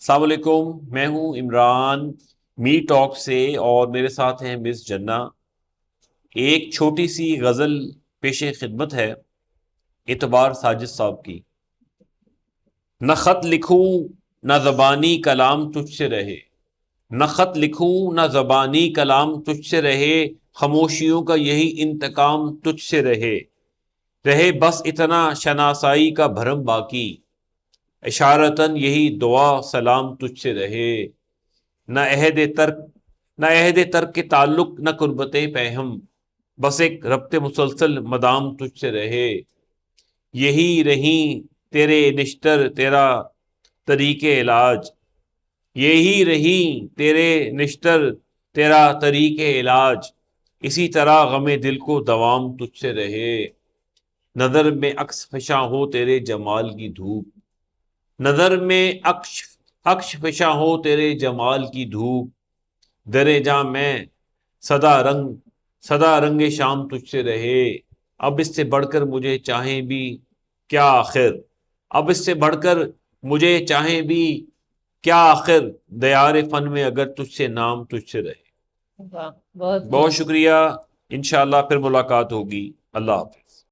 السلام علیکم، میں ہوں عمران می ٹاک سے، اور میرے ساتھ ہیں مس جنہ۔ ایک چھوٹی سی غزل پیش خدمت ہے اعتبار ساجد صاحب کی۔ نہ خط لکھوں نہ زبانی کلام تجھ سے رہے، نہ خط لکھوں نہ زبانی کلام تجھ سے رہے، خاموشیوں کا یہی انتقام تجھ سے رہے بس اتنا شناسائی کا بھرم باقی، اشارتاً یہی دعا سلام تجھ سے رہے۔ نہ عہد ترک کے تعلق، نہ قربت پہم، بس ایک ربط مسلسل مدام تجھ سے رہے۔ یہی رہیں تیرے نشتر تیرا طریق علاج، یہی رہیں تیرے نشتر تیرا طریق علاج، اسی طرح غم دل کو دوام تجھ سے رہے۔ نظر میں عکس فشاں ہو تیرے جمال کی دھوپ، نظر میں عکس فشاں ہو تیرے جمال کی دھوپ، درے جاں میں صدا رنگ شام تجھ سے رہے۔ اب اس سے بڑھ کر مجھے چاہیں بھی کیا آخر، اب اس سے بڑھ کر مجھے چاہیں بھی کیا آخر، دیار فن میں اگر تجھ سے نام تجھ سے رہے۔ واہ، بہت بہت خوب۔ شکریہ، انشاءاللہ پھر ملاقات ہوگی۔ اللہ حافظ۔